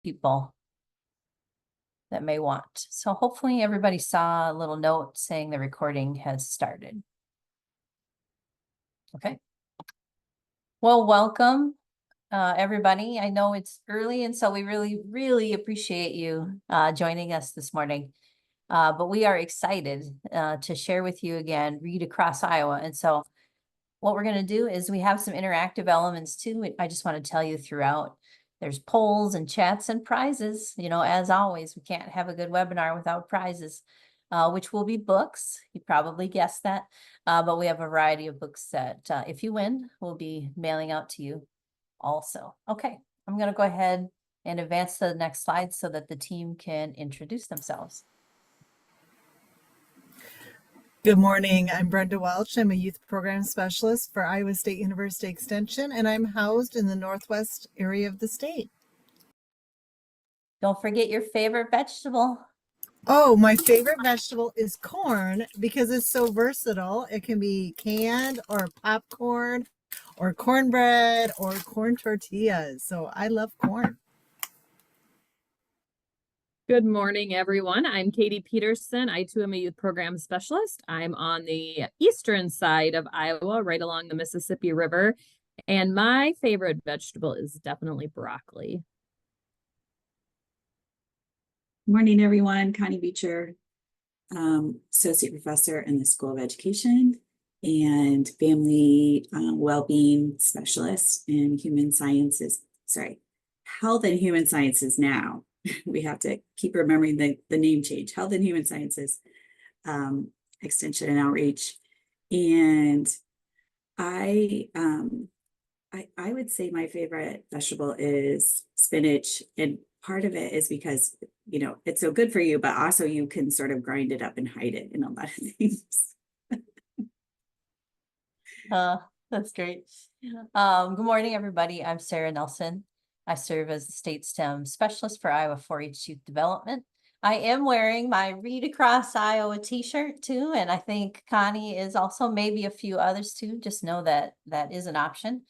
people that may want. So hopefully everybody saw a little note saying the recording has started. Okay. Well, welcome everybody. I know it's early, and so we really appreciate you joining us this morning. But we are excited to share with you again, Read Across Iowa. And so what we're going to do is we have some interactive elements too. I just want to tell you throughout. There's polls and chats and prizes. You know, as always, we can't have a good webinar without prizes, which will be books. You probably guessed that. But we have a variety of books that if you win, we'll be mailing out to you also. Okay, I'm going to go ahead and advance to the next slide so that the team can introduce themselves. Good morning. I'm Brenda Welch. I'm a youth program specialist for Iowa State University Extension, and I'm housed in the northwest area of the state. Don't forget your favorite vegetable. Oh, my favorite vegetable is corn because it's so versatile. It can be canned or popcorn or cornbread or corn tortillas. So I love corn. Good morning, everyone. I'm Katie Peterson. I too am a youth program specialist. I'm on the eastern side of Iowa, right along the Mississippi River. And my favorite vegetable is definitely broccoli. Morning, everyone. Connie Beecher, Associate Professor in the School of Education and Family Wellbeing Specialist in Human Sciences, Health and Human Sciences now. We have to keep remembering the name change, Health and Human Sciences Extension and Outreach. And I would say my favorite vegetable is spinach. And part of it is because, you know, it's so good for you, but also you can sort of grind it up and hide it in a lot of things. That's great. Good morning, everybody. I'm Sarah Nelson. I serve as the state STEM specialist for Iowa 4-H Youth Development. I am wearing my Read Across Iowa t-shirt too, and I think Connie is also, maybe a few others too. Just know that that is an option.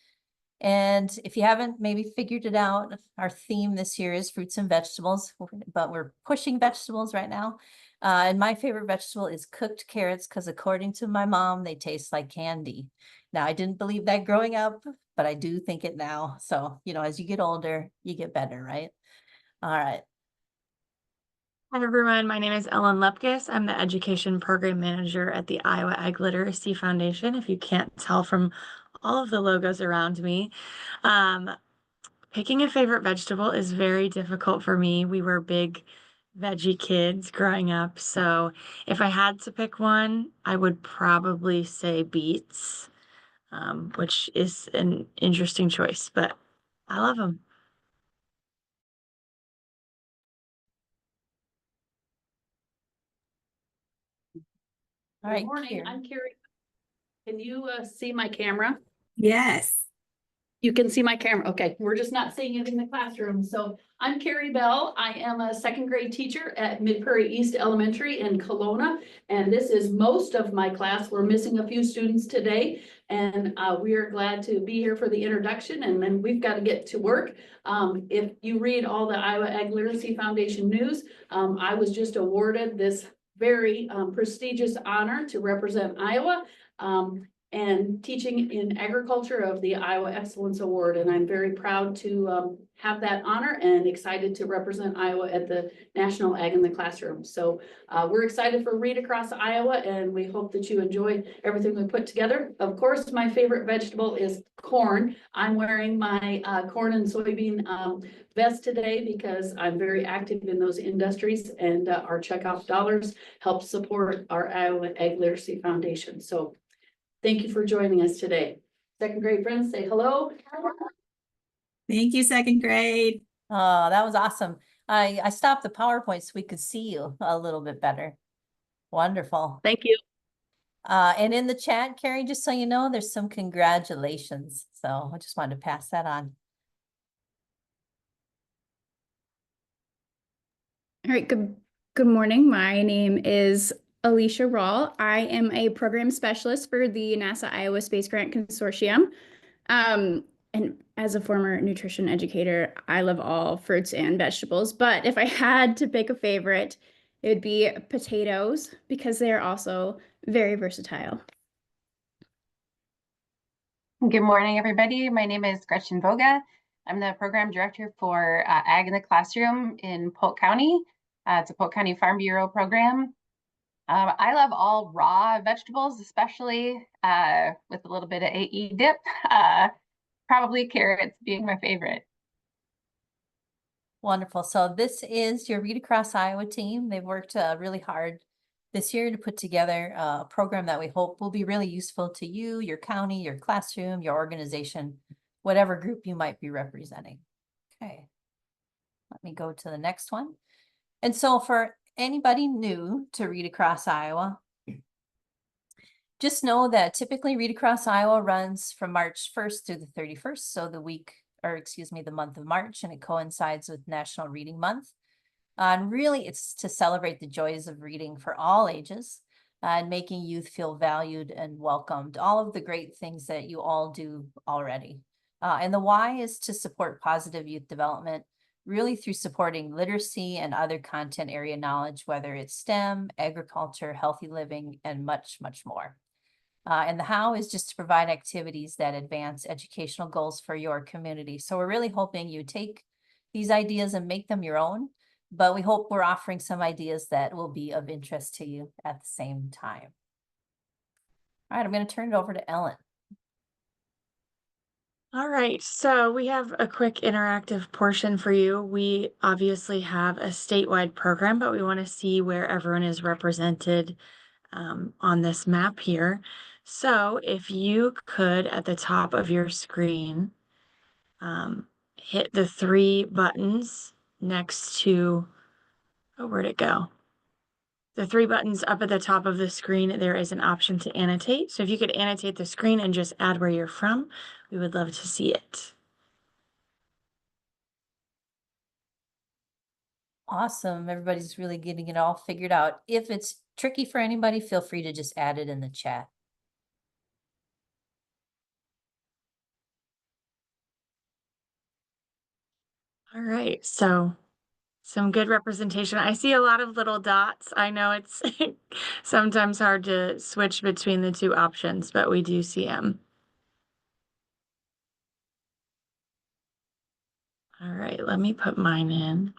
And if you haven't maybe figured it out, our theme this year is fruits and vegetables, but we're pushing vegetables right now. And my favorite vegetable is cooked carrots because according to my mom, they taste like candy. Now, I didn't believe that growing up, but I do think it now. So, you know, as you get older, you get better, right? All right. Hi, everyone. My name is Ellen Lepkus. I'm the Education Program Manager at the Iowa Ag Literacy Foundation, if you can't tell from all of the logos around me. Picking a favorite vegetable is very difficult for me. We were big veggie kids growing up, so if I had to pick one, I would probably say beets, which is an interesting choice, but I love them. All right. Good morning. Carrie. I'm Carrie. Can you see my camera? Yes. You can see my camera. Okay, we're just not seeing it in the classroom. So I'm Carrie Bell. I am a second grade teacher at Mid Prairie East Elementary in Kelowna. And this is most of my class. We're missing a few students today. And we are glad to be here for the introduction. And then we've got to get to work. If you read all the Iowa Ag Literacy Foundation news, I was just awarded this very prestigious honor to represent Iowa. And teaching in agriculture of the Iowa Excellence Award. And I'm very proud to have that honor and excited to represent Iowa at the National Ag in the Classroom. So we're excited for Read Across Iowa, and we hope that you enjoy everything we put together. Of course, my favorite vegetable is corn. I'm wearing my corn and soybean vest today because I'm very active in those industries, and our checkoff dollars help support our Iowa Ag Literacy Foundation. So thank you for joining us today. Second grade friends, say hello. Thank you, second grade. Oh, that was awesome. I stopped the PowerPoint so we could see you a little bit better. Wonderful. Thank you. And in the chat, Carrie, just so you know, there's some congratulations. So I just wanted to pass that on. All right, good morning. My name is Alicia Rawl. I am a program specialist for the NASA Iowa Space Grant Consortium. And And as a former nutrition educator, I love all fruits and vegetables. But if I had to pick a favorite, it would be potatoes because they are also very versatile. Good morning, everybody. My name is Gretchen Voga. I'm the program director for Ag in the Classroom in Polk County. It's a Polk County Farm Bureau program. I love all raw vegetables, especially with a little bit of AE dip. Probably carrots being my favorite. Wonderful. So this is your Read Across Iowa team. They've worked really hard this year to put together a program that we hope will be really useful to you, your county, your classroom, your organization, whatever group you might be representing. Okay. Let me go to the next one. And so for anybody new to Read Across Iowa, just know that typically Read Across Iowa runs from March 1st through the 31st. So the month of March, and it coincides with National Reading Month. And really it's to celebrate the joys of reading for all ages and making youth feel valued and welcomed, all of the great things that you all do already. And the why is to support positive youth development, really through supporting literacy and other content area knowledge, whether it's STEM, agriculture, healthy living, and much, much more. And the how is just to provide activities that advance educational goals for your community. So we're really hoping you take these ideas and make them your own, but we hope we're offering some ideas that will be of interest to you at the same time. All right, I'm going to turn it over to Ellen. All right, so we have a quick interactive portion for you. We obviously have a statewide program, but we want to see where everyone is represented on this map here. So if you could, at the top of your screen, hit the 3 buttons next to, oh, where'd it go? The 3 buttons up at the top of the screen, there is an option to annotate. So if you could annotate the screen and just add where you're from, we would love to see it. Awesome. Everybody's really getting it all figured out. If it's tricky for anybody, feel free to just add it in the chat. All right, so some good representation. I see a lot of little dots. I know it's sometimes hard to switch between the 2 options, but we do see them. All right, let me put mine in.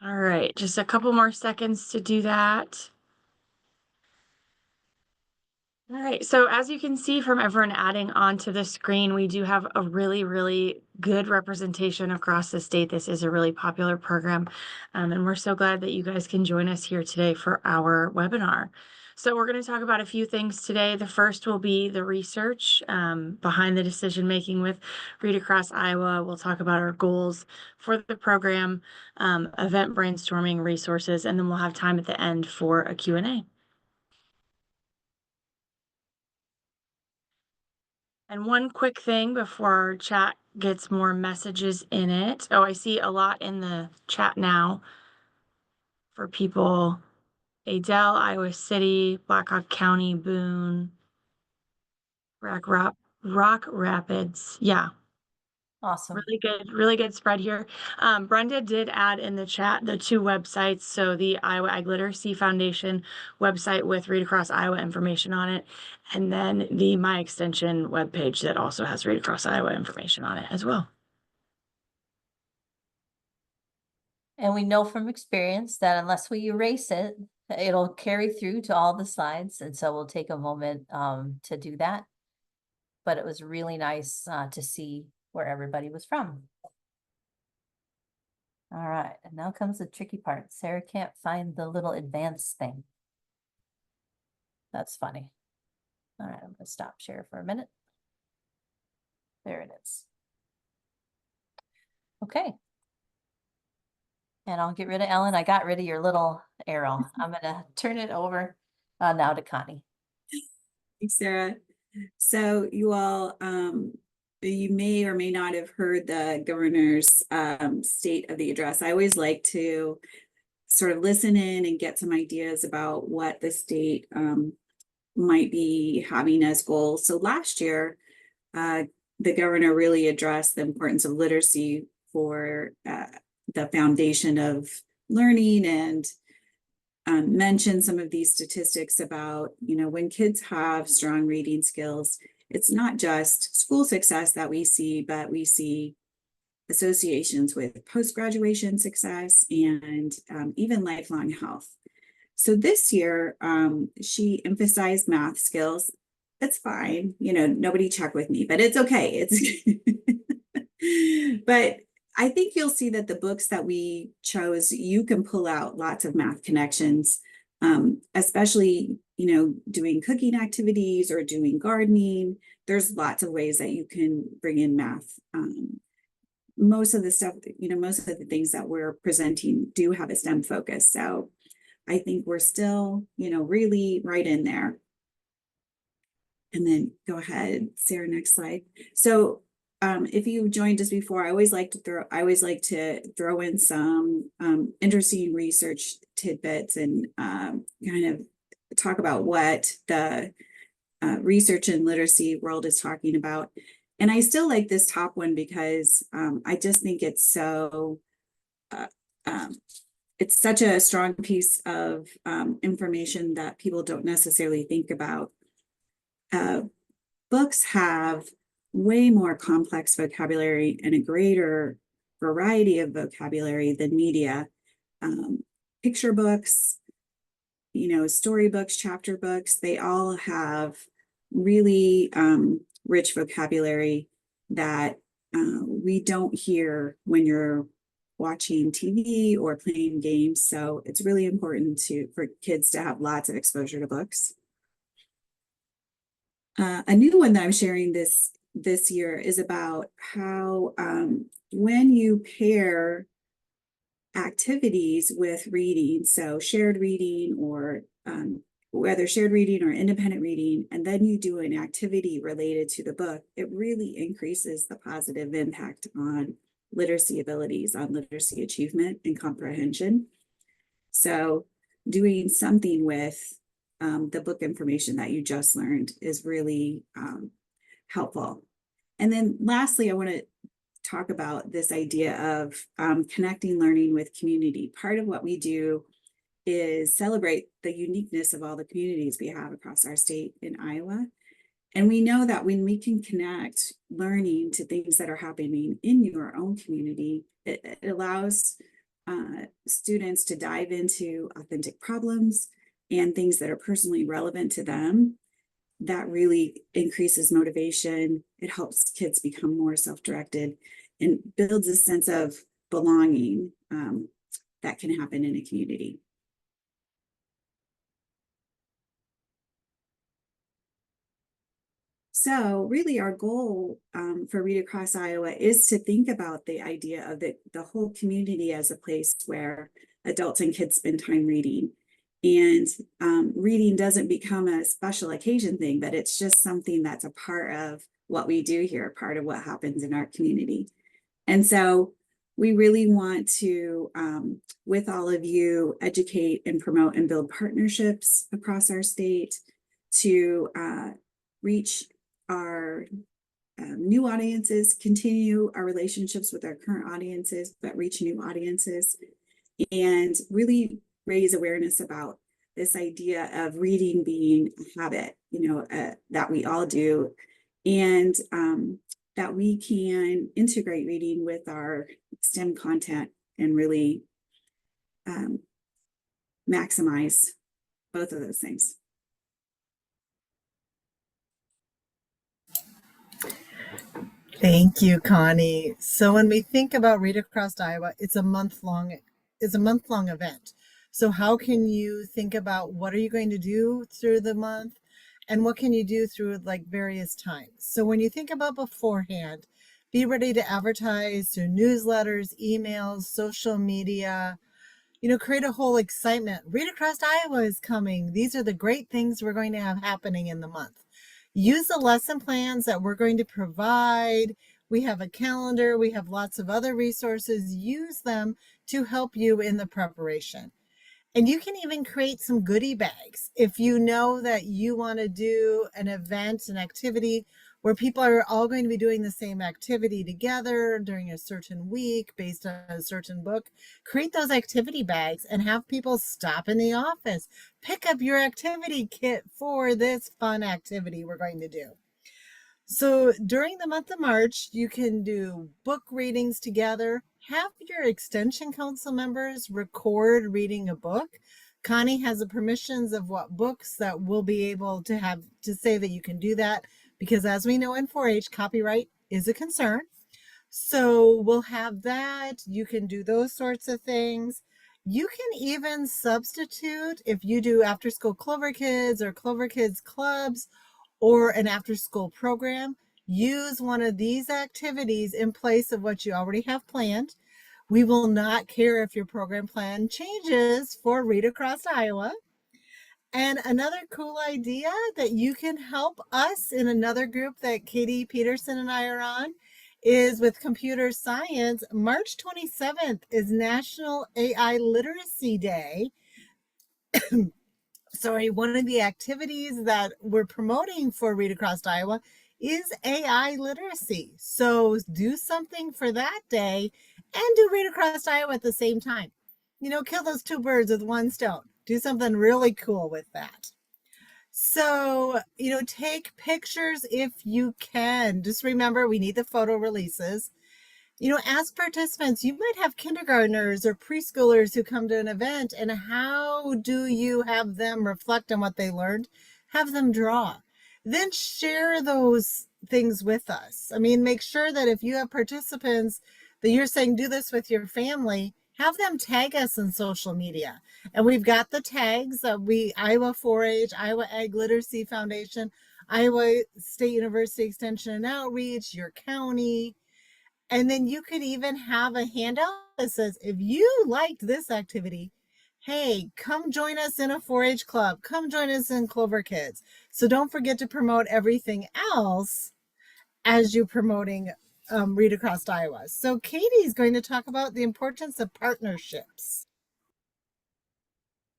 All right, just a couple more seconds to do that. All right, so as you can see from everyone adding onto the screen, we do have a really, really good representation across the state. This is a really popular program, and we're so glad that you guys can join us here today for our webinar. So we're going to talk about a few things today. The first will be the research behind the decision-making with Read Across Iowa. We'll talk about our goals for the program, event brainstorming, resources, and then we'll have time at the end for a Q&A. And one quick thing before our chat gets more messages in it. Oh, I see a lot in the chat now for people. Adele, Iowa City, Blackhawk County, Boone, Rock Rapids. Yeah, Awesome. really good spread here. Brenda did add in the chat the 2 websites. So the Iowa Ag Literacy Foundation website with Read Across Iowa information on it, and then the My Extension webpage that also has Read Across Iowa information on it as well. And we know from experience that unless we erase it, it'll carry through to all the slides. And so we'll take a moment to do that. But it was really nice to see where everybody was from. All right, and now comes the tricky part. Sarah can't find the little advanced thing. That's funny. All right, I'm gonna stop share for a minute. There it is. Okay. And I'll get rid of Ellen. I got rid of your little arrow. I'm gonna turn it over now to Connie. Thanks, Sarah. So you all you may or may not have heard the governor's state of the address. I always like to sort of listen in and get some ideas about what the state might be having as goals. So last year, the governor really addressed the importance of literacy for the foundation of learning, and mentioned some of these statistics about, when kids have strong reading skills, it's not just school success that we see, but we see associations with post-graduation success and even lifelong health. So this year, she emphasized math skills. It's fine, nobody check with me, but it's okay. But I think you'll see that the books that we chose, you can pull out lots of math connections, especially, doing cooking activities or doing gardening. There's lots of ways that you can bring in math. Most of the stuff, most of the things that we're presenting do have a STEM focus. So I think we're still, really right in there. And then go ahead, Sarah, next slide. So if you've joined us before, I always like to throw in some interesting research tidbits and kind of talk about what the research and literacy world is talking about. And I still like this top one because I just think it's so, it's such a strong piece of information that people don't necessarily think about. Books have way more complex vocabulary and a greater variety of vocabulary than media. Picture books, storybooks, chapter books, they all have really rich vocabulary that we don't hear when you're watching TV or playing games. So it's really important for kids to have lots of exposure to books. A new one that I'm sharing this year is about how when you pair activities with reading, so shared reading or whether shared reading or independent reading, and then you do an activity related to the book, it really increases the positive impact on literacy abilities, on literacy achievement and comprehension. So doing something with the book information that you just learned is really helpful. And then lastly, I want to talk about this idea of connecting learning with community. Part of what we do is celebrate the uniqueness of all the communities we have across our state in Iowa. And we know that when we can connect learning to things that are happening in your own community, it allows students to dive into authentic problems and things that are personally relevant to them. That really increases motivation. It helps kids become more self-directed and builds a sense of belonging that can happen in a community. So really our goal for Read Across Iowa is to think about the idea of the whole community as a place where adults and kids spend time reading. And reading doesn't become a special occasion thing, but it's just something that's a part of what we do here, part of what happens in our community. And so we really want to, with all of you, educate and promote and build partnerships across our state to reach our new audiences, continue our relationships with our current audiences, but reach new audiences, and really raise awareness about this idea of reading being a habit, that we all do, and that we can integrate reading with our STEM content and really maximize both of those things. Thank you, Connie. So when we think about Read Across Iowa, it's a month-long event. So how can you think about what are you going to do through the month and what can you do through like various times? So when you think about beforehand, be ready to advertise through newsletters, emails, social media, create a whole excitement. Read Across Iowa is coming. These are the great things we're going to have happening in the month. Use the lesson plans that we're going to provide. We have a calendar, we have lots of other resources. Use them to help you in the preparation. And you can even create some goodie bags. If you know that you want to do an event, an activity where people are all going to be doing the same activity together during a certain week based on a certain book, create those activity bags and have people stop in the office, pick up your activity kit for this fun activity we're going to do. So during the month of March, you can do book readings together. Have your extension council members record reading a book. Connie has the permissions of what books that we'll be able to have to say that you can do that, because as we know in 4-H, copyright is a concern. So we'll have that. You can do those sorts of things. You can even substitute if you do after school Clover Kids or Clover Kids clubs or an after school program. Use one of these activities in place of what you already have planned. We will not care if your program plan changes for Read Across Iowa. And another cool idea that you can help us in another group that Katie Peterson and I are on is with computer science. March 27th is National AI Literacy Day. Sorry, one of the activities that we're promoting for Read Across Iowa is AI literacy. So do something for that day and do Read Across Iowa at the same time. You know, kill those two birds with one stone. Do something really cool with that. So, you know, take pictures if you can. Just remember, we need the photo releases. You know, ask participants, you might have kindergartners or preschoolers who come to an event, and how do you have them reflect on what they learned? Have them draw. Then share those things with us. I mean, make sure that if you have participants that you're saying do this with your family, have them tag us in social media. And we've got the tags that Iowa 4-H, Iowa Ag Literacy Foundation, Iowa State University Extension and Outreach, your county. And then you could even have a handout that says, if you liked this activity, hey, come join us in a 4-H club. Come join us in Clover Kids. So don't forget to promote everything else as you're promoting Read Across Iowa. So Katie's going to talk about the importance of partnerships.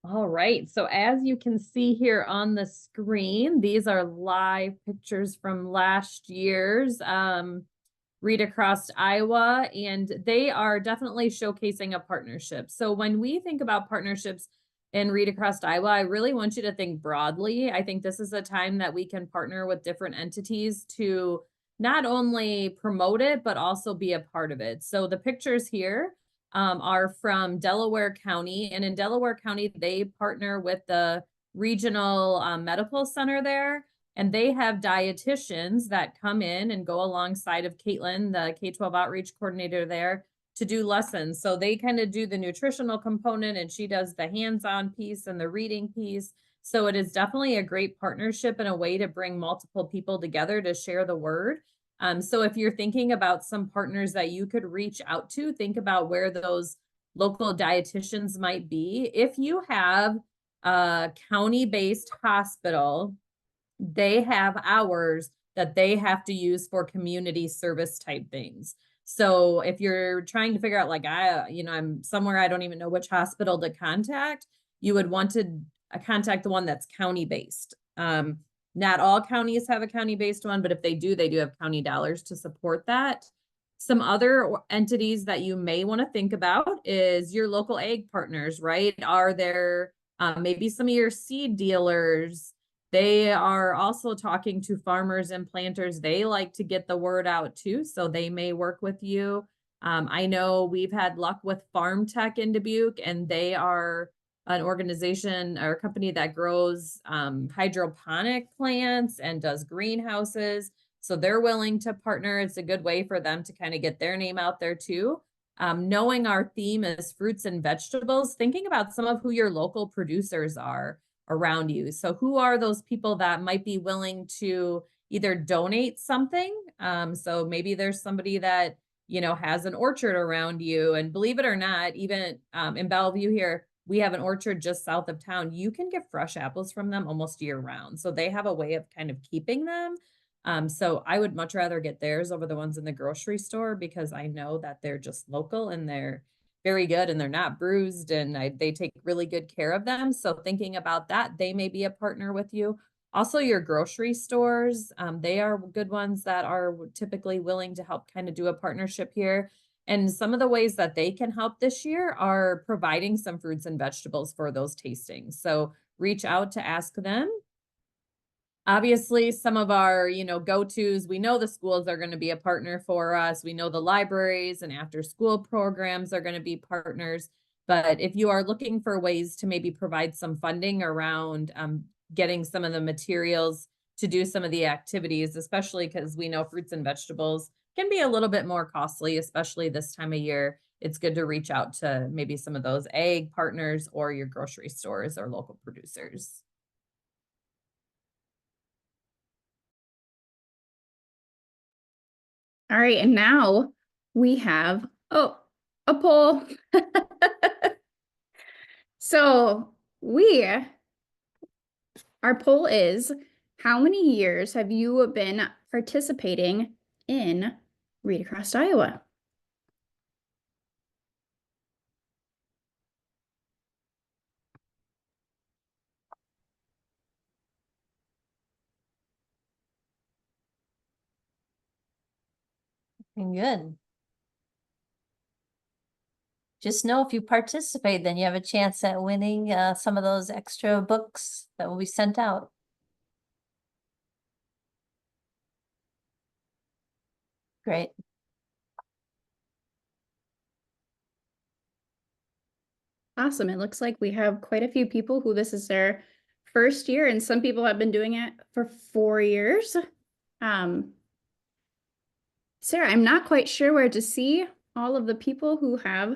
All right, so as you can see here on the screen, these are live pictures from last year's Read Across Iowa, and they are definitely showcasing a partnership. So when we think about partnerships in Read Across Iowa, I really want you to think broadly. I think this is a time that we can partner with different entities to not only promote it, but also be a part of it. So the pictures here are from Delaware County, and in Delaware County, they partner with the regional medical center there. And they have dietitians that come in and go alongside of Caitlin, the K-12 outreach coordinator there, to do lessons. So they kind of do the nutritional component and she does the hands-on piece and the reading piece. So it is definitely a great partnership and a way to bring multiple people together to share the word. So if you're thinking about some partners that you could reach out to, think about where those local dietitians might be. If you have a county-based hospital, they have hours that they have to use for community service type things. So if you're trying to figure out like, I'm somewhere, I don't even know which hospital to contact, you would want to contact the one that's county based. Not all counties have a county-based one, but if they do have county dollars to support that. Some other entities that you may want to think about is your local ag partners, right? Are there maybe some of your seed dealers? They are also talking to farmers and planters. They like to get the word out too, so they may work with you. I know we've had luck with Farm Tech in Dubuque, and they are an organization or a company that grows hydroponic plants and does greenhouses. So they're willing to partner. It's a good way for them to kind of get their name out there too. Knowing our theme is fruits and vegetables, thinking about some of who your local producers are around you. So who are those people that might be willing to either donate something? So maybe there's somebody that, has an orchard around you. And believe it or not, even in Bellevue here, we have an orchard just south of town. You can get fresh apples from them almost year round. So they have a way of kind of keeping them. So I would much rather get theirs over the ones in the grocery store because I know that they're just local and they're very good and they're not bruised and they take really good care of them. So thinking about that, they may be a partner with you. Also, your grocery stores, they are good ones that are typically willing to help kind of do a partnership here. And some of the ways that they can help this year are providing some fruits and vegetables for those tastings. So reach out to ask them. Obviously, some of our, go-tos, we know the schools are going to be a partner for us. We know the libraries and after school programs are going to be partners. But if you are looking for ways to maybe provide some funding around getting some of the materials to do some of the activities, especially because we know fruits and vegetables can be a little bit more costly, especially this time of year. It's good to reach out to maybe some of those ag partners or your grocery stores or local producers. All right, and now we have a poll. So our poll is, how many years have you been participating in Read Across Iowa? Good. Just know if you participate, then you have a chance at winning some of those extra books that will be sent out. Great. Awesome. It looks like we have quite a few people who this is their first year, and some people have been doing it for 4 years. Sarah, I'm not quite sure where to see all of the people who have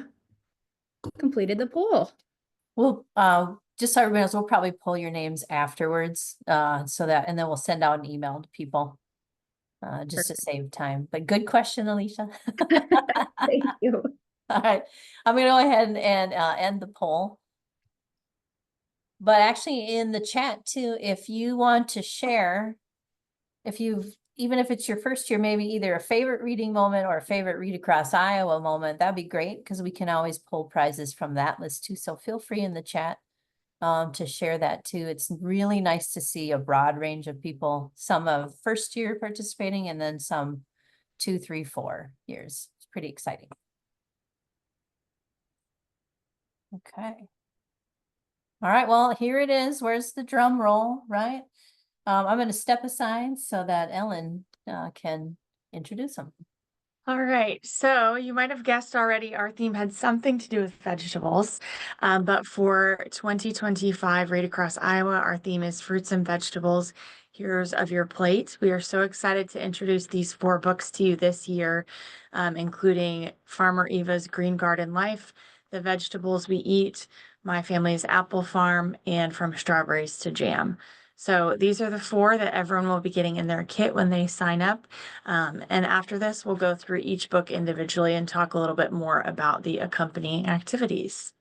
completed the poll. We'll just so everybody knows, we'll probably pull your names afterwards, so that, and then we'll send out an email to people, just to save time. But good question, Alicia. Thank you. All right, I'm gonna go ahead and end the poll. But actually in the chat too, if you want to share, even if it's your first year, maybe either a favorite reading moment or a favorite Read Across Iowa moment, that'd be great because we can always pull prizes from that list too. So feel free in the chat to share that too. It's really nice to see a broad range of people, some of first year participating and then some 2, 3, 4 years. It's pretty exciting. Okay. All right, well, here it is. Where's the drum roll, right? I'm going to step aside so that Ellen can introduce them. All right, so you might have guessed already, our theme had something to do with vegetables, but for 2025 Read Across Iowa, our theme is fruits and vegetables, heroes of your plate. We are so excited to introduce these 4 books to you this year, including Farmer Eva's Green Garden Life, The Vegetables We Eat, My Family's Apple Farm, and From Strawberries to Jam. So these are the 4 that everyone will be getting in their kit when they sign up. And after this, we'll go through each book individually and talk a little bit more about the accompanying activities.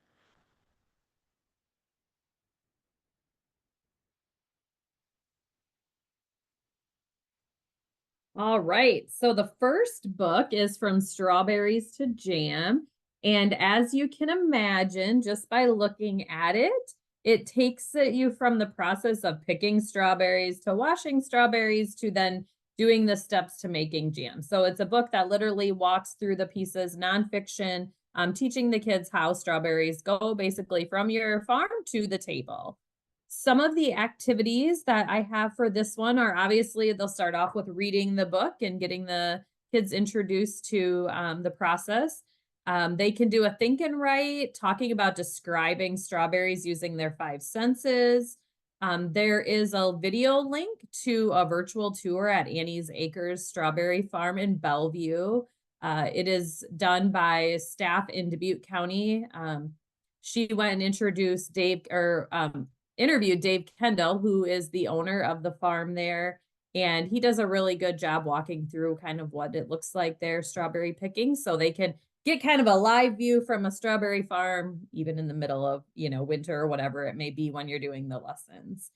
All right, so the first book is From Strawberries to Jam. And as you can imagine, just by looking at it, it takes you from the process of picking strawberries to washing strawberries to then doing the steps to making jam. So it's a book that literally walks through the pieces, nonfiction, teaching the kids how strawberries go basically from your farm to the table. Some of the activities that I have for this one are obviously they'll start off with reading the book and getting the kids introduced to the process. They can do a think and write, talking about describing strawberries using their 5 senses. There is a video link to a virtual tour at Annie's Acres Strawberry Farm in Bellevue. It is done by staff in Dubuque County. She went and introduced interviewed Dave Kendall, who is the owner of the farm there. And he does a really good job walking through kind of what it looks like their strawberry picking. So they can get kind of a live view from a strawberry farm, even in the middle of, winter or whatever it may be when you're doing the lessons.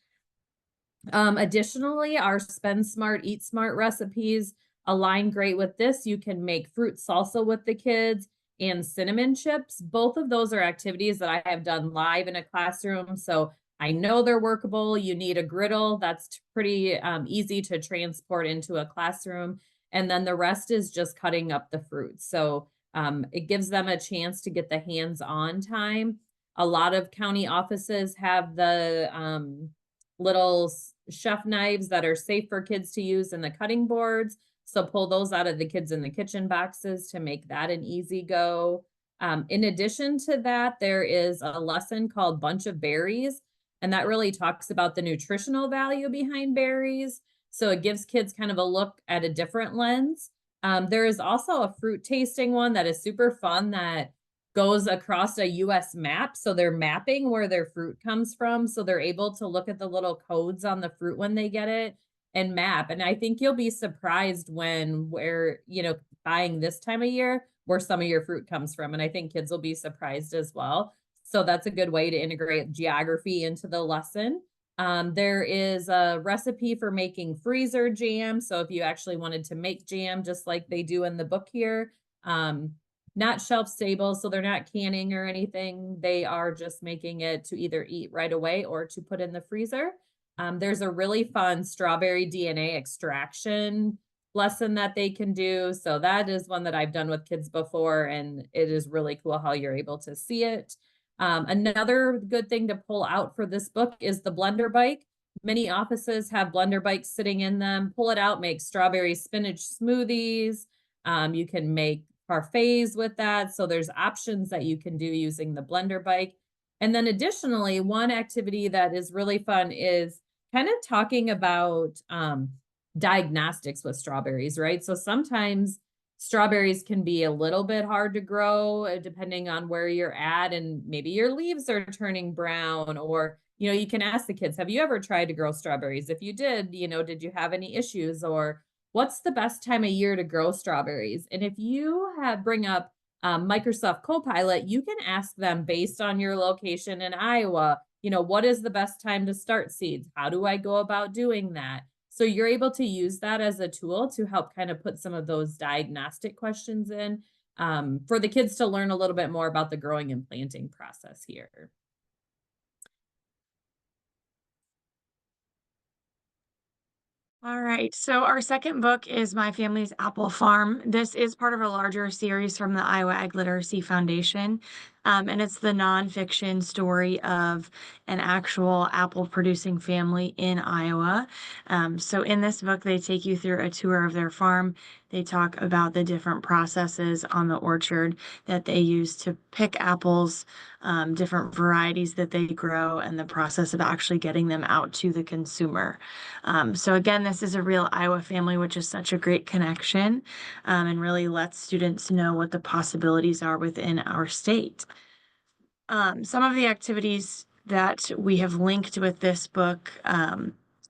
Additionally, our Spend Smart, Eat Smart recipes align great with this. You can make fruit salsa with the kids and cinnamon chips. Both of those are activities that I have done live in a classroom. So I know they're workable. You need a griddle. That's pretty easy to transport into a classroom. And then the rest is just cutting up the fruits. So it gives them a chance to get the hands-on time. A lot of county offices have the little chef knives that are safe for kids to use in the cutting boards. So pull those out of the kids in the kitchen boxes to make that an easy go. In addition to that, there is a lesson called Bunch of Berries, and that really talks about the nutritional value behind berries. So it gives kids kind of a look at a different lens. There is also a fruit tasting one that is super fun that goes across a US map. So they're mapping where their fruit comes from. So they're able to look at the little codes on the fruit when they get it and map. And I think you'll be surprised where, buying this time of year, where some of your fruit comes from. And I think kids will be surprised as well. So that's a good way to integrate geography into the lesson. There is a recipe for making freezer jam. So if you actually wanted to make jam, just like they do in the book here, not shelf stable, so they're not canning or anything. They are just making it to either eat right away or to put in the freezer. There's a really fun strawberry DNA extraction lesson that they can do. So that is one that I've done with kids before, and it is really cool how you're able to see it. Another good thing to pull out for this book is the blender bike. Many offices have blender bikes sitting in them. Pull it out, make strawberry spinach smoothies. You can make parfaits with that. So there's options that you can do using the blender bike. And then additionally, one activity that is really fun is kind of talking about diagnostics with strawberries, right? So sometimes strawberries can be a little bit hard to grow depending on where you're at, and maybe your leaves are turning brown, or you can ask the kids, have you ever tried to grow strawberries? If you did, did you have any issues, or what's the best time of year to grow strawberries? And if you bring up Microsoft Copilot, you can ask them based on your location in Iowa, what is the best time to start seeds? How do I go about doing that? So you're able to use that as a tool to help kind of put some of those diagnostic questions in for the kids to learn a little bit more about the growing and planting process here. All right, so our second book is My Family's Apple Farm. This is part of a larger series from the Iowa Ag Literacy Foundation, and it's the nonfiction story of an actual apple producing family in Iowa. So in this book, they take you through a tour of their farm. They talk about the different processes on the orchard that they use to pick apples, different varieties that they grow, and the process of actually getting them out to the consumer. So again, this is a real Iowa family, which is such a great connection, and really lets students know what the possibilities are within our state. Some of the activities that we have linked with this book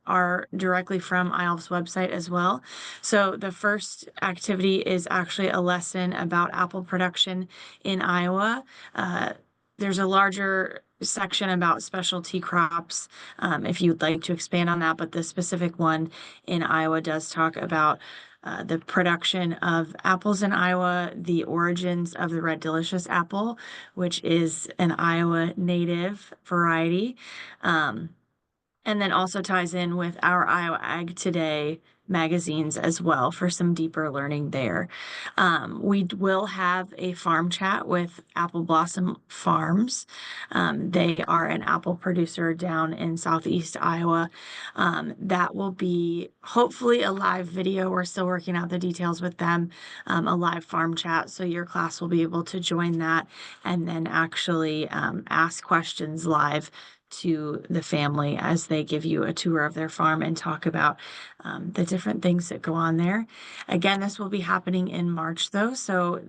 are directly from IELF's website as well. So the first activity is actually a lesson about apple production in Iowa. There's a larger section about specialty crops if you'd like to expand on that, but the specific one in Iowa does talk about the production of apples in Iowa, the origins of the Red Delicious apple, which is an Iowa native variety, and then also ties in with our Iowa Ag Today magazines as well for some deeper learning there. We will have a farm chat with Apple Blossom Farms. They are an apple producer down in Southeast Iowa. That will be hopefully a live video. We're still working out the details with them, a live farm chat. So your class will be able to join that and then actually ask questions live to the family as they give you a tour of their farm and talk about the different things that go on there. Again, this will be happening in March though, so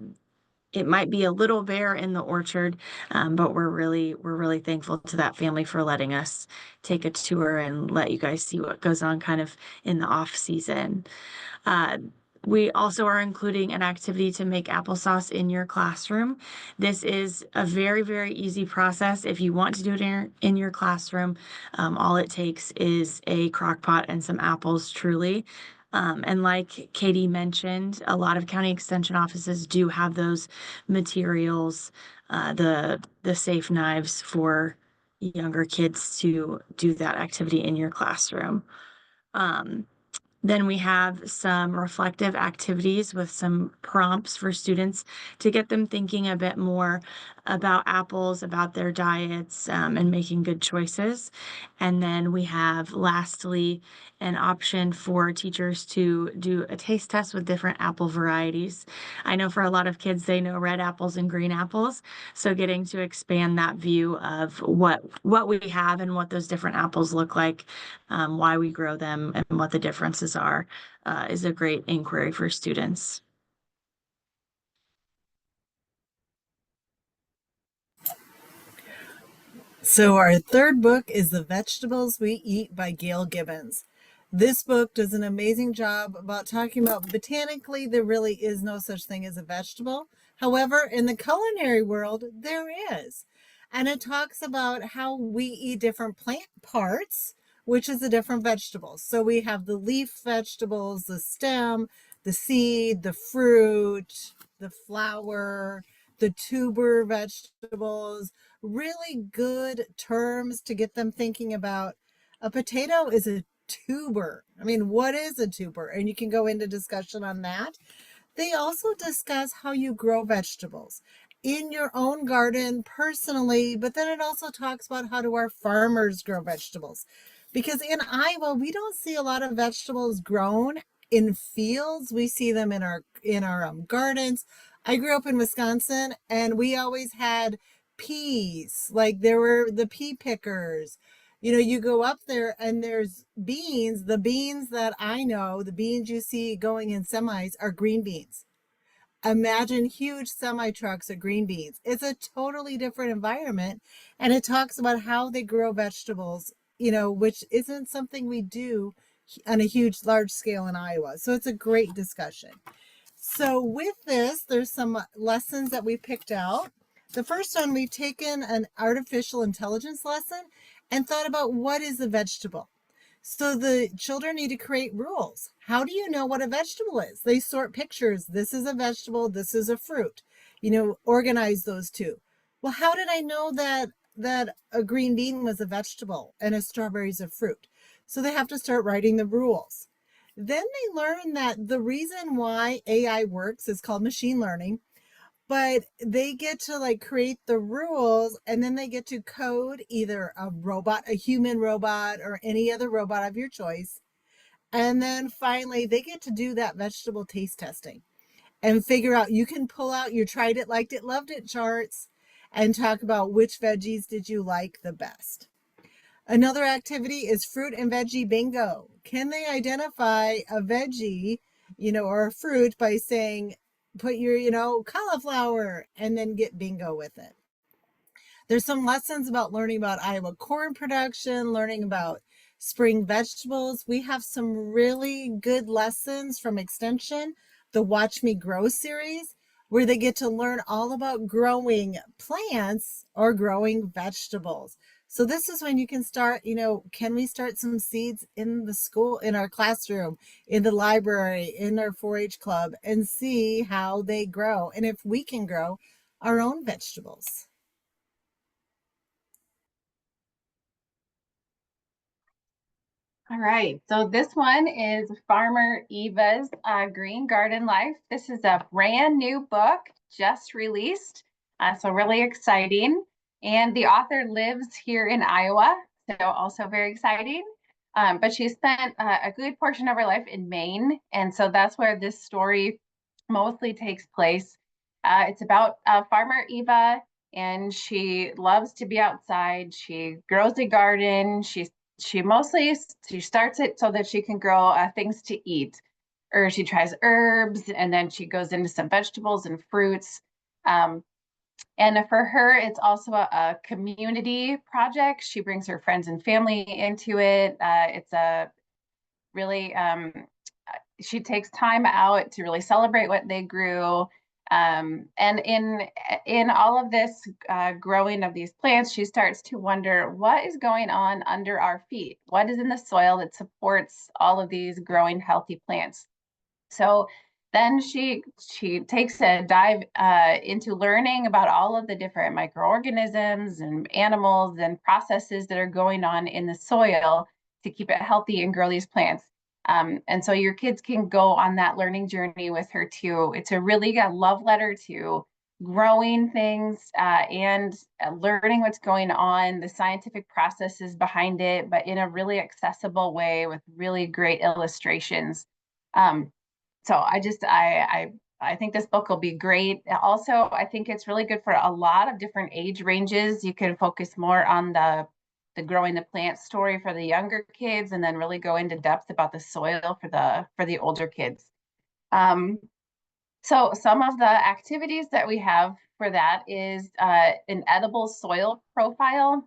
it might be a little bare in the orchard, but we're really thankful to that family for letting us take a tour and let you guys see what goes on kind of in the off season. We also are including an activity to make applesauce in your classroom. This is a very, very easy process. If you want to do it in your classroom, all it takes is a crock pot and some apples, truly. And like Katie mentioned, a lot of county extension offices do have those materials, the safe knives for younger kids to do that activity in your classroom. Um, then we have some reflective activities with some prompts for students to get them thinking a bit more about apples, about their diets, and making good choices. And then we have lastly an option for teachers to do a taste test with different apple varieties. I know for a lot of kids, they know red apples and green apples. So getting to expand that view of what we have and what those different apples look like, why we grow them, and what the differences are, is a great inquiry for students. So our third book is The Vegetables We Eat by Gail Gibbons. This book does an amazing job about talking about botanically, there really is no such thing as a vegetable. However, in the culinary world, there is. And it talks about how we eat different plant parts, which is the different vegetables. So we have the leaf vegetables, the stem, the seed, the fruit, the flower, the tuber vegetables, really good terms to get them thinking about. A potato is a tuber. I mean, what is a tuber? And you can go into discussion on that. They also discuss how you grow vegetables in your own garden personally, but then it also talks about how do our farmers grow vegetables. Because in Iowa, we don't see a lot of vegetables grown in fields. We see them in our gardens. I grew up in Wisconsin and we always had peas. Like there were the pea pickers. You know, you go up there and there's beans. The beans that I know, the beans you see going in semis are green beans. Imagine huge semi trucks of green beans. It's a totally different environment. And it talks about how they grow vegetables, you know, which isn't something we do on a huge, large scale in Iowa. So it's a great discussion. So with this, there's some lessons that we picked out. The first one, we've taken an artificial intelligence lesson and thought about what is a vegetable. So the children need to create rules. How do you know what a vegetable is? They sort pictures. This is a vegetable. This is a fruit. You know, organize those two. Well, how did I know that a green bean was a vegetable and a strawberry is a fruit? So they have to start writing the rules. Then they learn that the reason why AI works is called machine learning, but they get to like create the rules and then they get to code either a robot, a human robot, or any other robot of your choice. And then finally, they get to do that vegetable taste testing and figure out, you can pull out your tried it, liked it, loved it charts and talk about which veggies did you like the best. Another activity is fruit and veggie bingo. Can they identify a veggie, you know, or a fruit by saying, put your, you know, cauliflower and then get bingo with it. There's some lessons about learning about Iowa corn production, learning about spring vegetables. We have some really good lessons from Extension, the Watch Me Grow series, where they get to learn all about growing plants or growing vegetables. So this is when you can start, you know, can we start some seeds in the school, in our classroom, in the library, in our 4-H club, and see how they grow and if we can grow our own vegetables. All right, so this one is Farmer Eva's Green Garden Life. This is a brand new book just released, so really exciting. And the author lives here in Iowa, so also very exciting. But she spent a good portion of her life in Maine, and so that's where this story mostly takes place. It's about Farmer Eva, and she loves to be outside. She grows a garden. She starts it so that she can grow things to eat, or she tries herbs, and then she goes into some vegetables and fruits. And for her, it's also a community project. She brings her friends and family into it. It's a really she takes time out to really celebrate what they grew. And in all of this growing of these plants, she starts to wonder what is going on under our feet. What is in the soil that supports all of these growing healthy plants? So then she takes a dive into learning about all of the different microorganisms and animals and processes that are going on in the soil to keep it healthy and grow these plants. And so your kids can go on that learning journey with her too. It's a really good love letter to growing things and learning what's going on, the scientific processes behind it, but in a really accessible way with really great illustrations. So I think this book will be great. Also, I think it's really good for a lot of different age ranges. You can focus more on the growing the plant story for the younger kids, and then really go into depth about the soil for the older kids. So some of the activities that we have for that is an edible soil profile.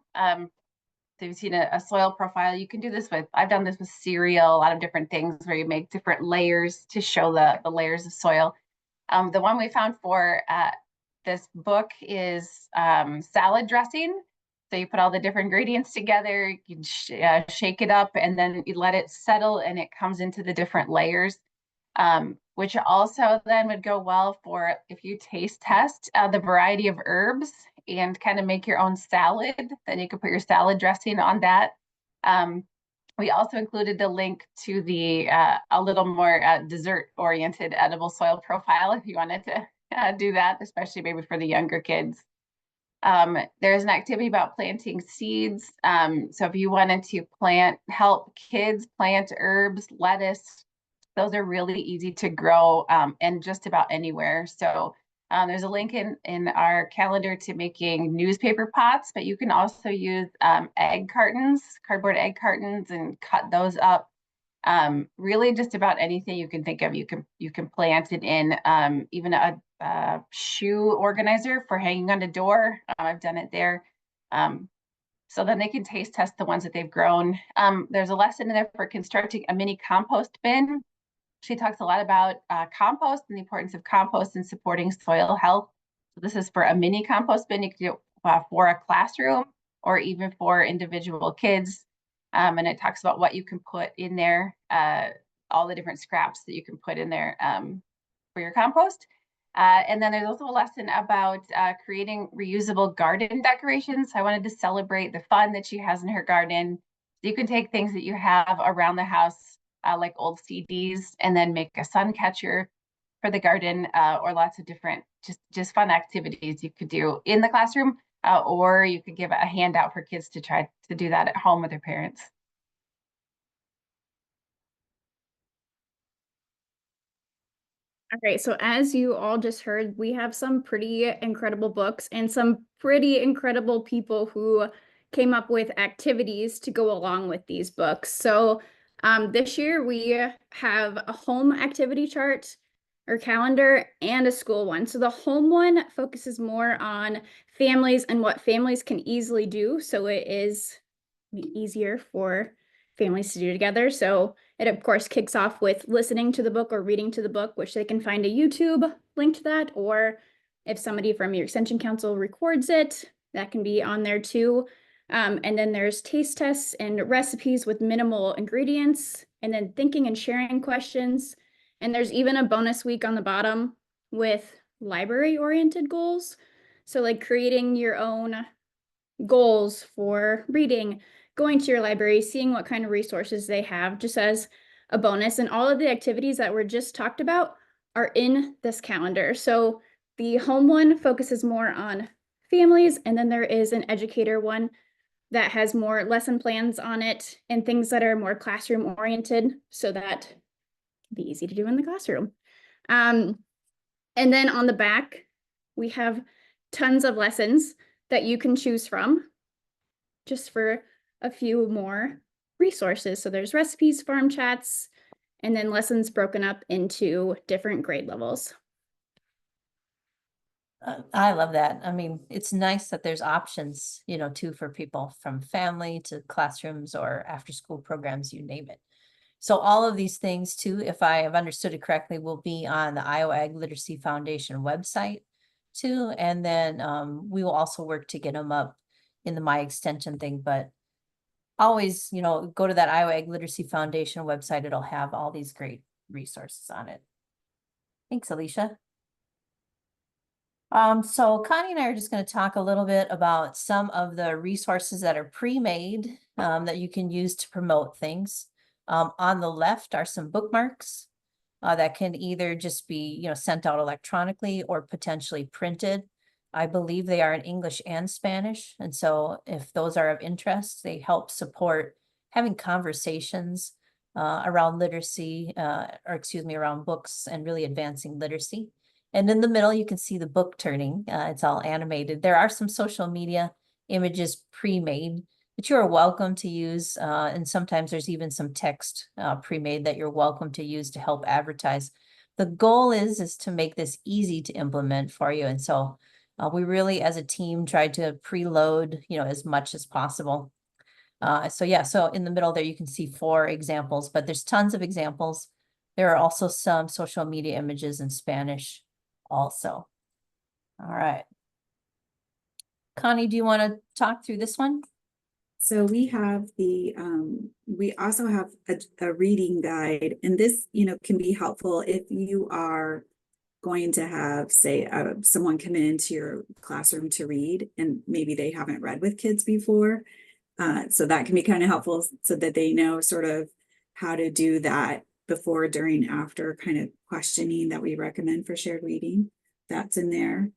So you've seen a soil profile. You can do this with, I've done this with cereal, a lot of different things where you make different layers to show the layers of soil. The one we found for this book is salad dressing. So you put all the different ingredients together, you can shake it up, and then you let it settle, and it comes into the different layers, which also then would go well for if you taste test the variety of herbs and kind of make your own salad. Then you could put your salad dressing on that. We also included the link to the a little more dessert-oriented edible soil profile if you wanted to do that, especially maybe for the younger kids. There's an activity about planting seeds. So if you wanted to help kids plant herbs, lettuce, those are really easy to grow and just about anywhere. So there's a link in our calendar to making newspaper pots, but you can also use egg cartons, cardboard egg cartons, and cut those up. Really just about anything you can think of, you can plant it in. Even a shoe organizer for hanging on the door. I've done it there. So then they can taste test the ones that they've grown. There's a lesson in there for constructing a mini compost bin. She talks a lot about compost and the importance of compost in supporting soil health. So this is for a mini compost bin. You can do it for a classroom or even for individual kids. And it talks about what you can put in there, all the different scraps that you can put in there for your compost. And then there's also a lesson about creating reusable garden decorations. I wanted to celebrate the fun that she has in her garden. You can take things that you have around the house, like old CDs, and then make a sun catcher for the garden, or lots of different just fun activities you could do in the classroom, or you could give a handout for kids to try to do that at home with their parents. All right, so as you all just heard, we have some pretty incredible books and some pretty incredible people who came up with activities to go along with these books. So this year we have a home activity chart or calendar and a school one. So the home one focuses more on families and what families can easily do. So it is easier for families to do together. So it of course kicks off with listening to the book or reading to the book, which they can find a YouTube link to that, or if somebody from your extension council records it, that can be on there too. And then there's taste tests and recipes with minimal ingredients, and then thinking and sharing questions. And there's even a bonus week on the bottom with library oriented goals. So like creating your own goals for reading, going to your library, seeing what kind of resources they have just as a bonus. And all of the activities that were just talked about are in this calendar. So the home one focuses more on families, and then there is an educator one that has more lesson plans on it and things that are more classroom oriented, so that can be easy to do in the classroom. And then on the back, we have tons of lessons that you can choose from just for a few more resources. So there's recipes, farm chats, and then lessons broken up into different grade levels. I love that. I mean, it's nice that there's options, too, for people from family to classrooms or after school programs, you name it. So all of these things too, if I have understood it correctly, will be on the Iowa Ag Literacy Foundation website too. And then we will also work to get them up in the My Extension thing, but always, go to that Iowa Ag Literacy Foundation website. It'll have all these great resources on it. Thanks, Alicia. So Connie and I are just going to talk a little bit about some of the resources that are pre-made that you can use to promote things. On the left are some bookmarks that can either just be, sent out electronically or potentially printed. I believe they are in English and Spanish. And so if those are of interest, they help support having conversations around literacy, around books and really advancing literacy. And in the middle, you can see the book turning. It's all animated. There are some social media images pre-made that you are welcome to use. And sometimes there's even some text pre-made that you're welcome to use to help advertise. The goal is to make this easy to implement for you. And so we really, as a team, tried to preload, as much as possible. So in the middle there, you can see 4 examples, but there's tons of examples. There are also some social media images in Spanish also. All right. Connie, do you want to talk through this one? So we have we also have a reading guide, and this, can be helpful if you are going to have, say, someone come into your classroom to read, and maybe they haven't read with kids before. So that can be kind of helpful so that they know sort of how to do that before, during, after kind of questioning that we recommend for shared reading. That's in there.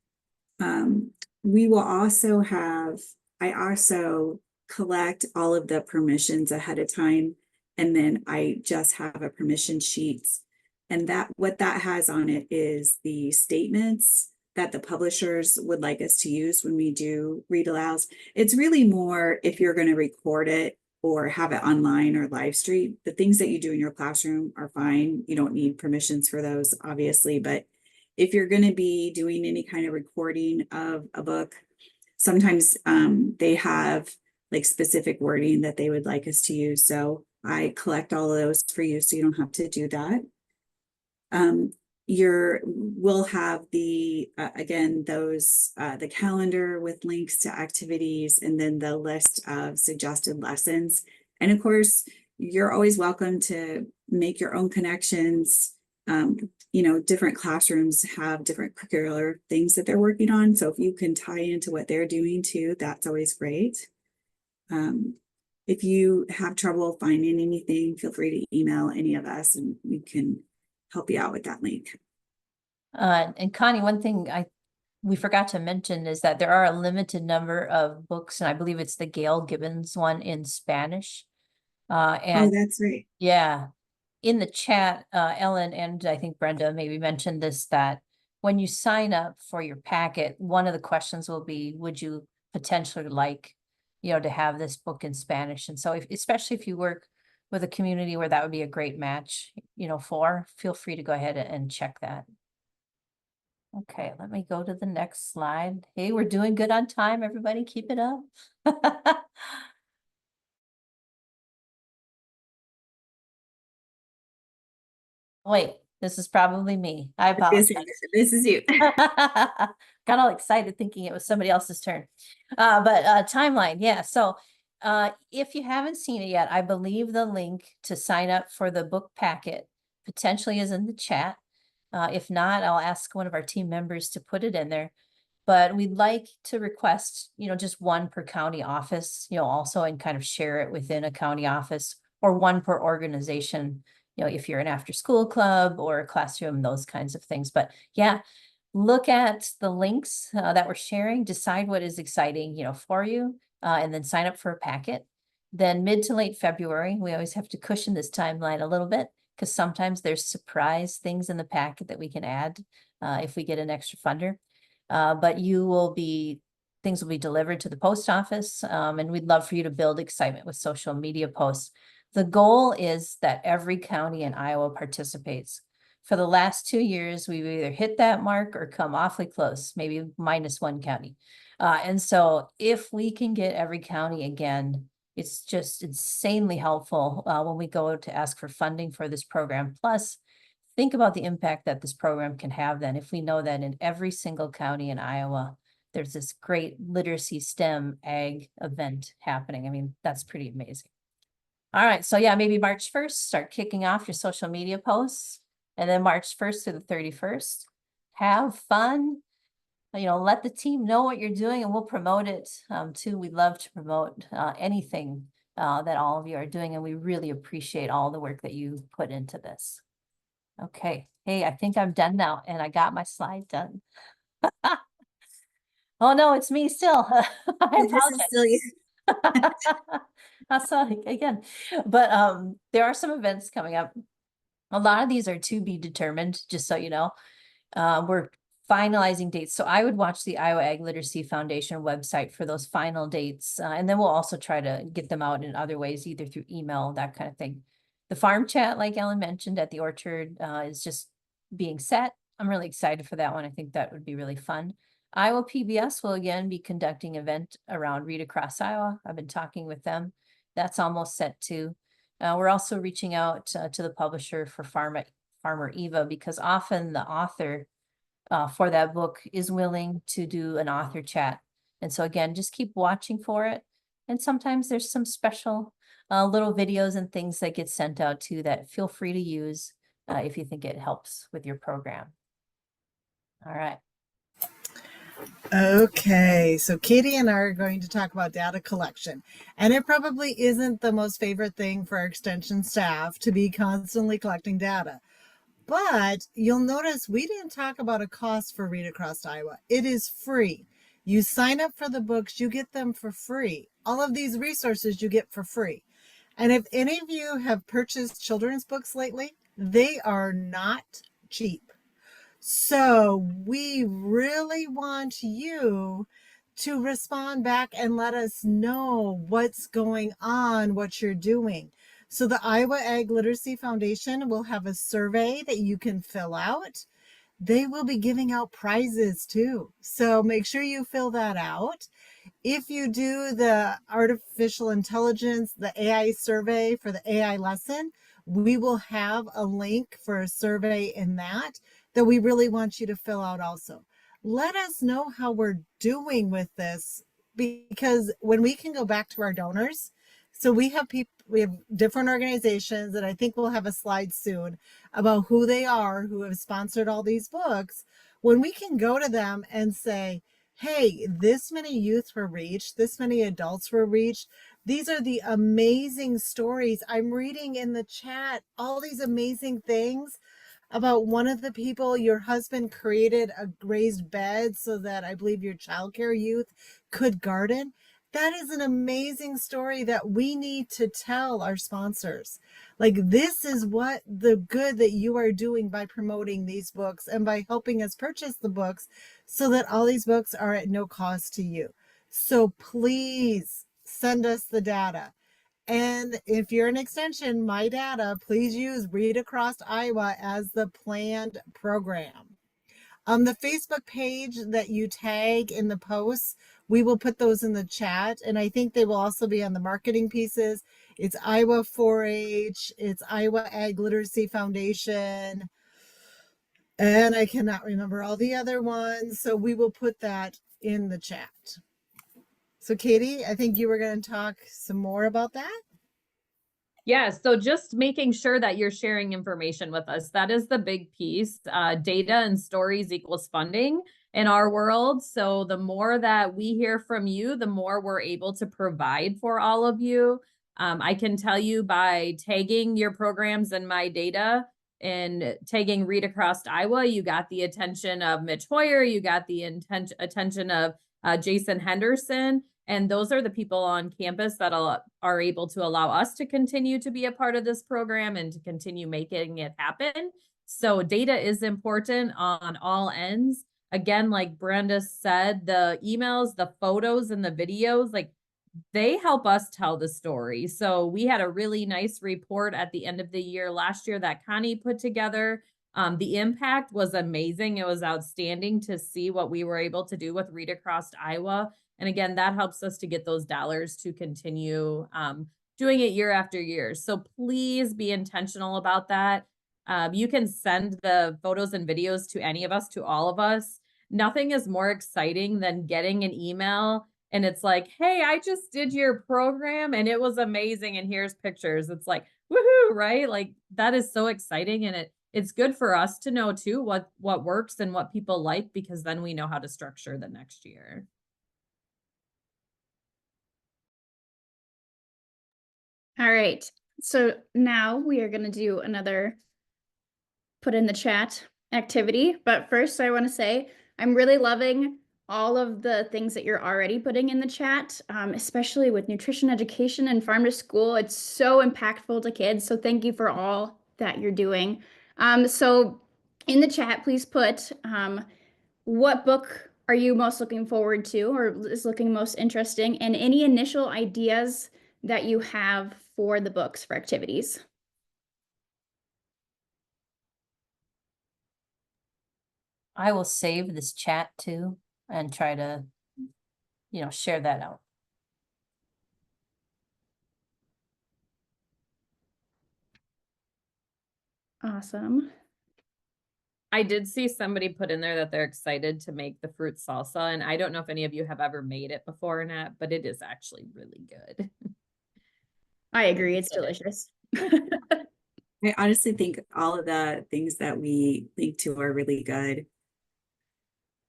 We will also have, I also collect all of the permissions ahead of time, and then I just have a permission sheets. And that, what that has on it is the statements that the publishers would like us to use when we do read alouds. It's really more if you're going to record it or have it online or live stream. The things that you do in your classroom are fine. You don't need permissions for those, obviously. But if you're going to be doing any kind of recording of a book, sometimes they have like specific wording that they would like us to use. So I collect all of those for you so you don't have to do that. We'll have the again those the calendar with links to activities, and then the list of suggested lessons. And of course, you're always welcome to make your own connections. Different classrooms have different curricular things that they're working on, so if you can tie into what they're doing too, that's always great. If you have trouble finding anything, feel free to email any of us and we can help you out with that link. And Connie, one thing we forgot to mention is that there are a limited number of books, and I believe it's the Gail Gibbons one in Spanish. Oh, that's right. Yeah, in the chat, Ellen and I think Brenda maybe mentioned this, that when you sign up for your packet, one of the questions will be, would you potentially like, to have this book in Spanish? And so especially if you work with a community where that would be a great match, feel free to go ahead and check that. Okay, let me go to the next slide. Hey, we're doing good on time, everybody. Keep it up. Wait, this is probably me. I apologize. This is you. Got all excited thinking it was somebody else's turn. But timeline, yeah. So if you haven't seen it yet, I believe the link to sign up for the book packet potentially is in the chat. If not, I'll ask one of our team members to put it in there. But we'd like to request, just one per county office, also, and kind of share it within a county office, or one per organization, if you're an after school club or a classroom, those kinds of things. But yeah, look at the links that we're sharing, decide what is exciting, for you, and then sign up for a packet. Then mid to late February, we always have to cushion this timeline a little bit, because sometimes there's surprise things in the packet that we can add if we get an extra funder. But things will be delivered to the post office, and we'd love for you to build excitement with social media posts. The goal is that every county in Iowa participates. For the last 2 years, we've either hit that mark or come awfully close, maybe -1 county. And so if we can get every county again It's just insanely helpful when we go to ask for funding for this program. Plus, think about the impact that this program can have then if we know that in every single county in Iowa, there's this great literacy STEM ag event happening. I mean, that's pretty amazing. All right, so yeah, maybe March 1st, start kicking off your social media posts. And then March 1st to the 31st, have fun. Let the team know what you're doing and we'll promote it too. We love to promote anything that all of you are doing, and we really appreciate all the work that you put into this. Okay, hey, I think I'm done now and I got my slide done. Oh no, it's me still. I apologize. Still you. Sorry again, but there are some events coming up. A lot of these are to be determined, just so you know. We're finalizing dates. So I would watch the Iowa Ag Literacy Foundation website for those final dates. And then we'll also try to get them out in other ways, either through email, that kind of thing. The farm chat, like Ellen mentioned at the orchard, is just being set. I'm really excited for that one. I think that would be really fun. Iowa PBS will again be conducting an event around Read Across Iowa. I've been talking with them. That's almost set too. We're also reaching out to the publisher for Farmer Eva, because often the author for that book is willing to do an author chat. And so again, just keep watching for it. And sometimes there's some special little videos and things that get sent out too that feel free to use if you think it helps with your program. All right. Okay, so Katie and I are going to talk about data collection. And it probably isn't the most favorite thing for our extension staff to be constantly collecting data. But you'll notice we didn't talk about a cost for Read Across Iowa. It is free. You sign up for the books, you get them for free. All of these resources you get for free. And if any of you have purchased children's books lately, they are not cheap. So we really want you to respond back and let us know what's going on, what you're doing. So the Iowa Ag Literacy Foundation will have a survey that you can fill out. They will be giving out prizes too. So make sure you fill that out. If you do the artificial intelligence, the AI survey for the AI lesson, we will have a link for a survey in that we really want you to fill out also. Let us know how we're doing with this, because when we can go back to our donors, so we have different organizations, and I think we'll have a slide soon about who they are, who have sponsored all these books. When we can go to them and say, hey, this many youth were reached, this many adults were reached. These are the amazing stories. I'm reading in the chat all these amazing things about one of the people, your husband created a raised bed so that I believe your childcare youth could garden. That is an amazing story that we need to tell our sponsors. Like, this is what the good that you are doing by promoting these books and by helping us purchase the books, so that all these books are at no cost to you. So please send us the data. And if you're an extension, my data, please use Read Across Iowa as the planned program. The Facebook page that you tag in the posts, we will put those in the chat. And I think they will also be on the marketing pieces. It's Iowa 4-H, it's Iowa Ag Literacy Foundation, and I cannot remember all the other ones. So we will put that in the chat. So Katie, I think you were going to talk some more about that. Yeah, so just making sure that you're sharing information with us. That is the big piece. Data and stories equals funding in our world. So the more that we hear from you, the more we're able to provide for all of you. I can tell you by tagging your programs in my data and tagging Read Across Iowa, you got the attention of Mitch Hoyer, you got the attention of Jason Henderson. And those are the people on campus that are able to allow us to continue to be a part of this program and to continue making it happen. So data is important on all ends. Again, like Brenda said, the emails, the photos, and the videos, like, they help us tell the story. So we had a really nice report at the end of the year last year that Connie put together. The impact was amazing. It was outstanding to see what we were able to do with Read Across Iowa. And again, that helps us to get those dollars to continue doing it year after year. So please be intentional about that. You can send the photos and videos to any of us, to all of us. Nothing is more exciting than getting an email and it's like, hey, I just did your program and it was amazing. And here's pictures. It's like, woohoo, right? Like that is so exciting. And it's good for us to know too, what works and what people like, because then we know how to structure the next year. All right. So now we are going to do another put in the chat activity. But first, I want to say I'm really loving all of the things that you're already putting in the chat, especially with nutrition education and farm to school. It's so impactful to kids. So thank you for all that you're doing. So in the chat, please put what book are you most looking forward to or is looking most interesting, and any initial ideas that you have for the books for activities. I will save this chat too and try to, share that out. Awesome. I did see somebody put in there that they're excited to make the fruit salsa, and I don't know if any of you have ever made it before or not, but it is actually really good. I agree. It's delicious. I honestly think all of the things that we link to are really good.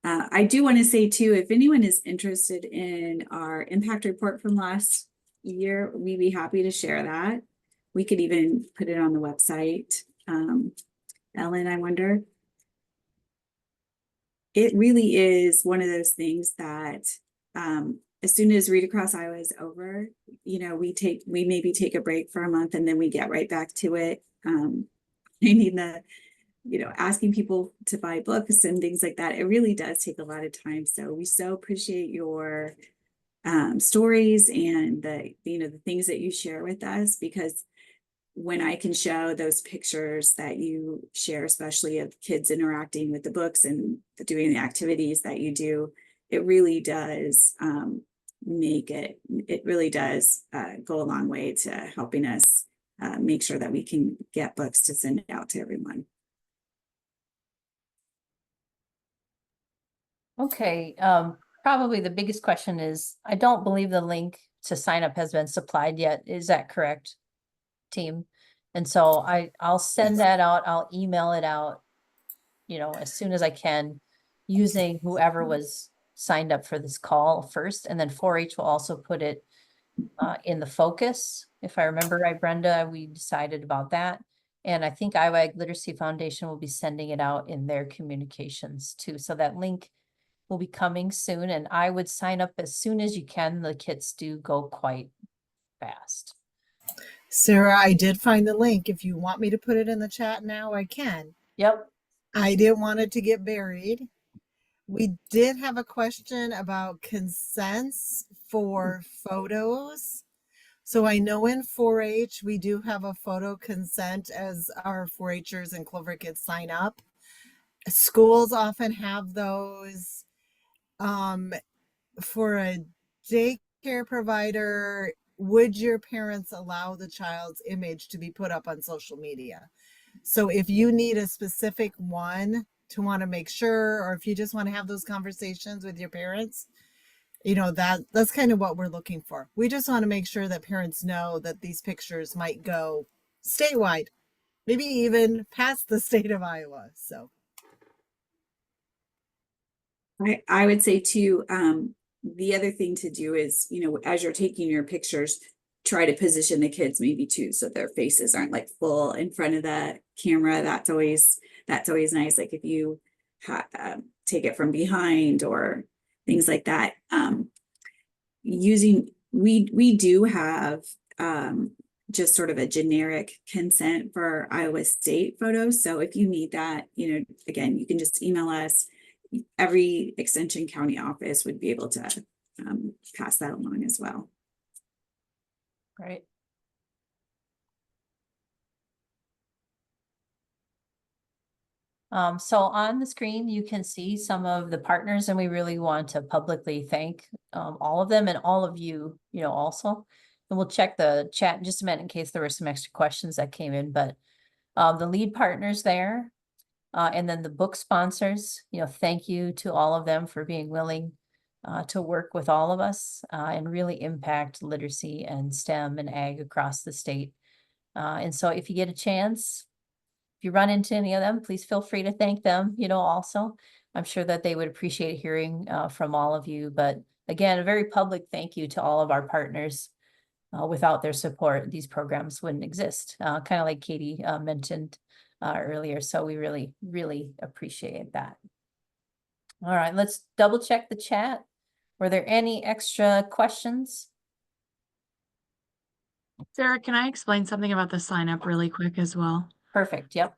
I do want to say too, if anyone is interested in our impact report from last year, we'd be happy to share that. We could even put it on the website. Ellen, I wonder. It really is one of those things that as soon as Read Across Iowa is over, we maybe take a break for a month and then we get right back to it. Asking people to buy books and things like that, it really does take a lot of time. So we so appreciate your stories and the things that you share with us, because when I can show those pictures that you share, especially of kids interacting with the books and doing the activities that you do, it really does it really does go a long way to helping us make sure that we can get books to send out to everyone. Okay, probably the biggest question is, I don't believe the link to sign up has been supplied yet. Is that correct, team? And so I'll send that out. I'll email it out, as soon as I can, using whoever was signed up for this call first, and then 4-H will also put it in the focus. If I remember right, Brenda, we decided about that. And I think Iowa Ag Literacy Foundation will be sending it out in their communications too. So that link will be coming soon, and I would sign up as soon as you can. The kits do go quite fast. Sarah, I did find the link. If you want me to put it in the chat now, I can. Yep. I didn't want it to get buried. We did have a question about consents for photos. So I know in 4-H, we do have a photo consent as our 4-Hers and Clover kids sign up. Schools often have those. For a daycare provider, would your parents allow the child's image to be put up on social media? So if you need a specific one to want to make sure, or if you just want to have those conversations with your parents, that's kind of what we're looking for. We just want to make sure that parents know that these pictures might go statewide, maybe even past the state of Iowa. So I would say too, the other thing to do is, as you're taking your pictures, try to position the kids maybe too, so their faces aren't like full in front of the camera. That's always nice. Like if you take it from behind or things like that. We do have just sort of a generic consent for Iowa State photos. So if you need that, again, you can just email us. Every extension county office would be able to pass that along as well. Right. So on the screen, you can see some of the partners, and we really want to publicly thank all of them and all of you, also. And we'll check the chat in just a minute in case there were some extra questions that came in, but the lead partners there, and then the book sponsors, thank you to all of them for being willing to work with all of us and really impact literacy and STEM and ag across the state. And so if you get a chance, if you run into any of them, please feel free to thank them, also. I'm sure that they would appreciate hearing from all of you. But again, a very public thank you to all of our partners. Without their support, these programs wouldn't exist, kind of like Katie mentioned earlier. So we really, really appreciate that. All right, let's double check the chat. Were there any extra questions? Sarah, can I explain something about the sign up really quick as well? Perfect. Yep.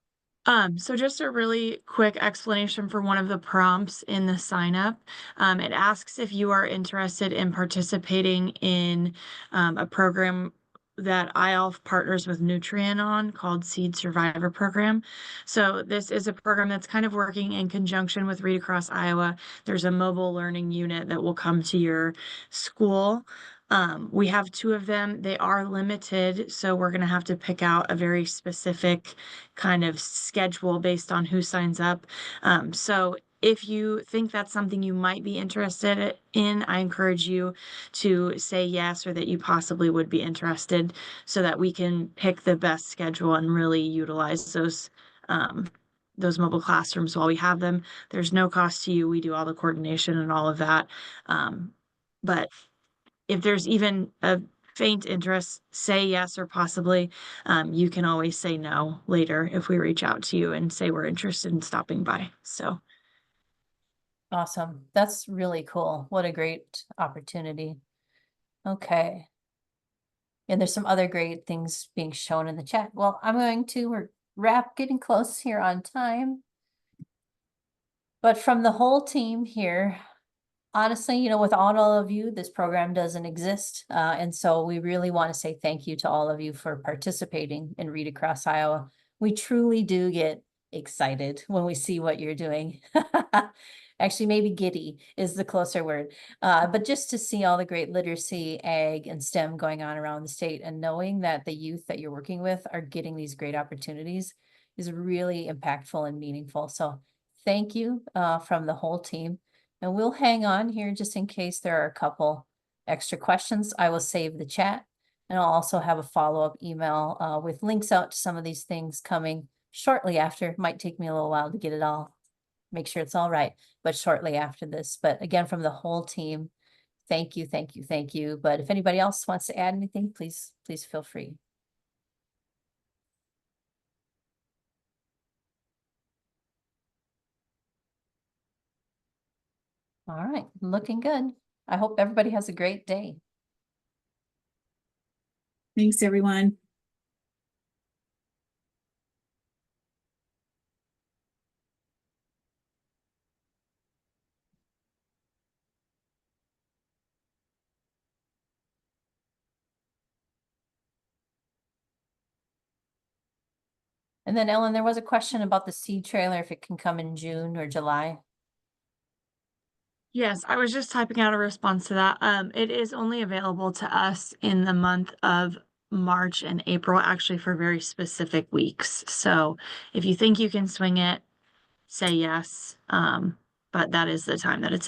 So just a really quick explanation for one of the prompts in the sign up. It asks if you are interested in participating in a program that IALF partners with Nutrien on called Seed Survivor Program. So this is a program that's kind of working in conjunction with Read Across Iowa. There's a mobile learning unit that will come to your school. We have 2 of them. They are limited, so we're going to have to pick out a very specific kind of schedule based on who signs up. So if you think that's something you might be interested in, I encourage you to say yes, or that you possibly would be interested, so that we can pick the best schedule and really utilize those mobile classrooms while we have them. There's no cost to you. We do all the coordination and all of that. But if there's even a faint interest, say yes, or possibly. You can always say no later if we reach out to you and say we're interested in stopping by. So Awesome. That's really cool. What a great opportunity. Okay. And there's some other great things being shown in the chat. Well, we're getting close here on time. But from the whole team here, honestly, without all of you, this program doesn't exist. And so we really want to say thank you to all of you for participating in Read Across Iowa. We truly do get excited when we see what you're doing. Actually, maybe giddy is the closer word. But just to see all the great literacy, ag, and STEM going on around the state, and knowing that the youth that you're working with are getting these great opportunities is really impactful and meaningful. So thank you from the whole team. And we'll hang on here just in case there are a couple extra questions. I will save the chat, and I'll also have a follow-up email with links out to some of these things coming shortly after. It might take me a little while to get it all, make sure it's all right, but shortly after this. But again, from the whole team, thank you, thank you, thank you. But if anybody else wants to add anything, please feel free. All right, looking good. I hope everybody has a great day. Thanks, everyone. And then Ellen, there was a question about the seed trailer, if it can come in June or July. yes, I was just typing out a response to that. It is only available to us in the month of March and April, actually, for very specific weeks. So if you think you can swing it, say yes. But that is the time that it's